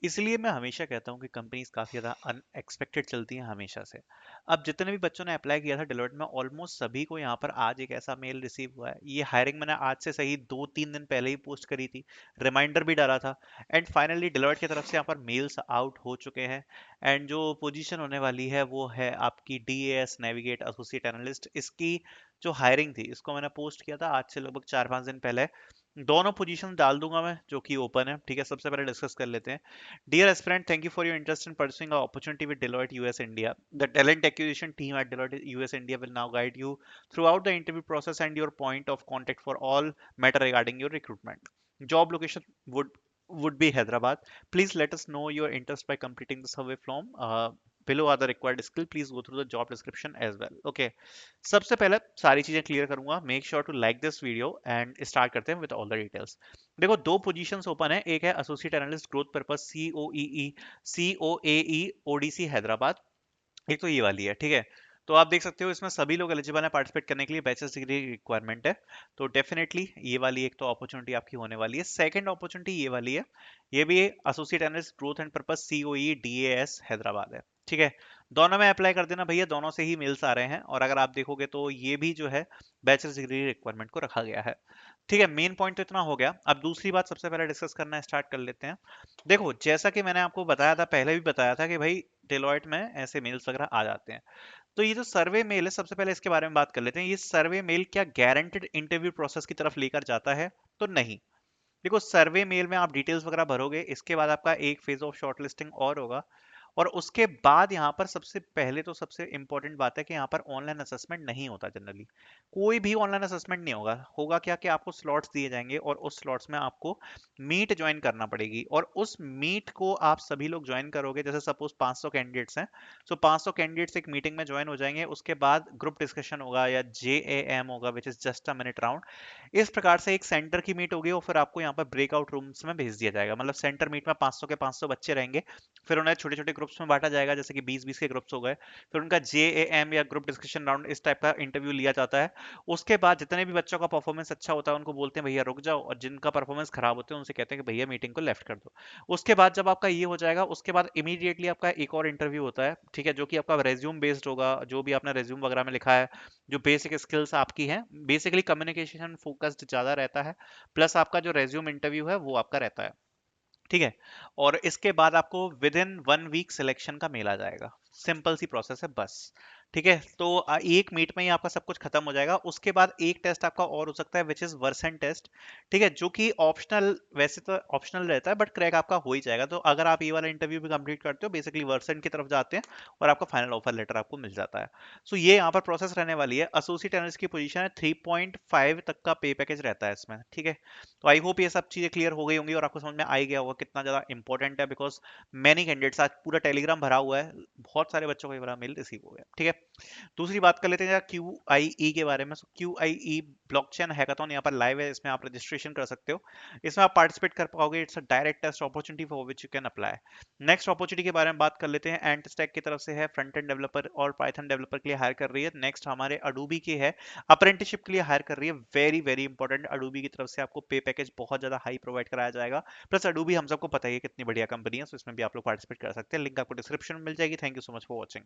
इसलिए मैं हमेशा कहता हूँ कि कंपनीज काफ़ी ज़्यादा अनएक्सपेक्टेड चलती हैं हमेशा से। अब जितने भी बच्चों ने अप्लाई किया था डिलॉयट में, ऑलमोस्ट सभी को यहाँ पर आज एक ऐसा मेल रिसीव हुआ है। ये हायरिंग मैंने आज से सही 2-3 दिन पहले ही पोस्ट करी थी, रिमाइंडर भी डाला था, एंड फाइनली डिलॉयट की तरफ से यहाँ पर मेल्स आउट हो चुके हैं। एंड जो पोजीशन होने वाली है वो है आपकी DAS नेविगेट एसोसिएट एनालिस्ट। इसकी जो हायरिंग थी इसको मैंने पोस्ट किया था आज से लगभग 4-5 दिन पहले। दोनों पोजीशन डाल दूंगा मैं जो कि ओपन है, ठीक है। सबसे पहले डिस्कस कर लेते हैं। Dear aspirant, thank you for your interest in pursuing an opportunity with Deloitte US India. The talent acquisition team at Deloitte US India will now guide you throughout the interview process and your point of contact for all matter regarding your recruitment. Job location would be Hyderabad. Please let us know your interest by completing the survey form. Below are the required skill. Please go through the job description as well. Okay. सबसे पहले सारी चीजें clear करूंगा। Make sure to like this video and start करते हैं with all the details. देखो, दो positions open है। एक है associate analyst growth purpose COEE ODC Hyderabad. एक तो ये वाली है, ठीक है। तो आप देख सकते हो इसमें सभी लोग एलिजिबल हैं पार्टिसिपेट करने के लिए, बैचलर्स डिग्री रिक्वायरमेंट है। तो डेफिनेटली ये वाली एक तो अपॉर्चुनिटी आपकी होने वाली है। सेकंड अपॉर्चुनिटी ये वाली है, ये भी associate analyst growth and purpose COE DAS Hyderabad है, ठीक है। दोनों में अप्लाई कर देना भैया, दोनों से ही मेल्स आ रहे हैं। और अगर आप देखोगे तो ये भी जो है बैचलर्स डिग्री रिक्वायरमेंट को रखा गया है, ठीक है। मेन पॉइंट तो इतना हो गया। अब दूसरी बात सबसे पहले डिस्कस करना स्टार्ट कर लेते हैं। देखो, जैसा कि मैंने आपको बताया था, पहले भी बताया था कि भाई डेलॉयट में ऐसे मेल्स वगैरह आ जाते हैं। तो ये जो सर्वे मेल है, सबसे पहले इसके बारे में बात कर लेते हैं। ये सर्वे मेल क्या गारंटेड इंटरव्यू प्रोसेस की तरफ लेकर जाता है? तो नहीं। देखो, सर्वे मेल में आप डिटेल्स वगैरह भरोगे, इसके बाद आपका एक फेज ऑफ शॉर्टलिस्टिंग और होगा। और उसके बाद यहाँ पर सबसे पहले तो सबसे इंपॉर्टेंट बात है कि यहाँ पर ऑनलाइन असेसमेंट नहीं होता जनरली। कोई भी ऑनलाइन असेसमेंट नहीं होगा। होगा क्या कि आपको स्लॉट्स दिए जाएंगे और उस स्लॉट्स में आपको मीट ज्वाइन करना पड़ेगी, और उस मीट को आप सभी लोग ज्वाइन करोगे। जैसे सपोज 500 कैंडिडेट्स हैं, सो 500 कैंडिडेट्स एक मीटिंग में ज्वाइन हो जाएंगे। उसके बाद ग्रुप डिस्कशन होगा या JAM होगा, which is just a minute round. इस प्रकार से एक सेंटर की मीट होगी और फिर आपको यहाँ पर ब्रेकआउट रूम्स में भेज दिया जाएगा। मतलब सेंटर मीट में 500 के 500 बच्चे रहेंगे, फिर उन्हें छोटे छोटे ग्रुप्स में बांटा जाएगा, जैसे कि 20-20 के ग्रुप्स हो गए। फिर उनका JAM या ग्रुप डिस्कशन राउंड इस टाइप का इंटरव्यू लिया जाता है। उसके बाद जितने भी बच्चों का परफॉर्मेंस अच्छा होता है उनको बोलते हैं भैया रुक जाओ, और जिनका परफॉर्मेंस खराब होता है उनसे कहते हैं कि भैया मीटिंग को लेफ्ट कर दो। उसके बाद जब आपका ये हो जाएगा, उसके बाद इमीडिएटली आपका एक और इंटरव्यू होता है, ठीक है, जो कि आपका रेज्यूम बेस्ड होगा। जो भी आपने रेज्यूम वगैरह में लिखा है, जो बेसिक स्किल्स आपकी हैं, बेसिकली कम्युनिकेशन फोकस्ड ज्यादा रहता है, प्लस आपका जो रेज्यूम इंटरव्यू है वो आपका रहता है, ठीक है। और इसके बाद आपको विद इन 1 वीक सिलेक्शन का मेल आ जाएगा। सिंपल सी प्रोसेस है बस, ठीक है। तो एक मीट में ही आपका सब कुछ खत्म हो जाएगा। उसके बाद एक टेस्ट आपका और हो सकता है, विच इज वर्सन टेस्ट, ठीक है, जो कि ऑप्शनल, वैसे तो ऑप्शनल रहता है, बट क्रैक आपका हो ही जाएगा। तो अगर आप ये वाला इंटरव्यू भी कंप्लीट करते हो, बेसिकली वर्सन की तरफ जाते हैं और आपका फाइनल ऑफर लेटर आपको मिल जाता है। सो ये यहाँ पर प्रोसेस रहने वाली है। एसोसिएट एनालिस्ट की पोजीशन है, 3.5 तक का पे पैकेज रहता है इसमें, ठीक है। तो आई होप ये सब चीजें क्लियर हो गई होंगी और आपको समझ में आ ही गया होगा कितना ज्यादा इंपॉर्टेंट है। बिकॉज मैनी कैंडिडेट्स, आज पूरा टेलीग्राम भरा हुआ है, बहुत सारे बच्चों को ये वाला मेल रिसीव हो गया, ठीक है। दूसरी बात कर लेते हैं QIE के बारे में। QIE ब्लॉकचेन हैकाथॉन यहाँ पर लाइव है, इसमें आप रजिस्ट्रेशन कर सकते हो। इसमें आप पार्टिसिपेट कर पाओगे। It's a direct test opportunity for which you can apply. Next opportunity के बारे में बात कर लेते हैं। एंड स्टैक की तरफ से है, फ्रंट एंड डेवलपर और पाइथन डेवलपर के लिए हायर कर रही है। नेक्स्ट हमारे अडोबी की है, अप्रेंटिसशिप के लिए हायर कर रही है। वेरी वेरी इंपॉर्टेंट, अडोबी की तरफ से आपको पे पैकेज बहुत ज्यादा हाई प्रोवाइड कराया जाएगा। प्लस अडोबी हम सबको पता ही है कितनी बढ़िया कंपनी है, सो इसमें भी आप लोग पार्टिसिपेट कर सकते हैं। लिंक आपको डिस्क्रिप्शन में मिल जाएगी। Thank you so much for watching.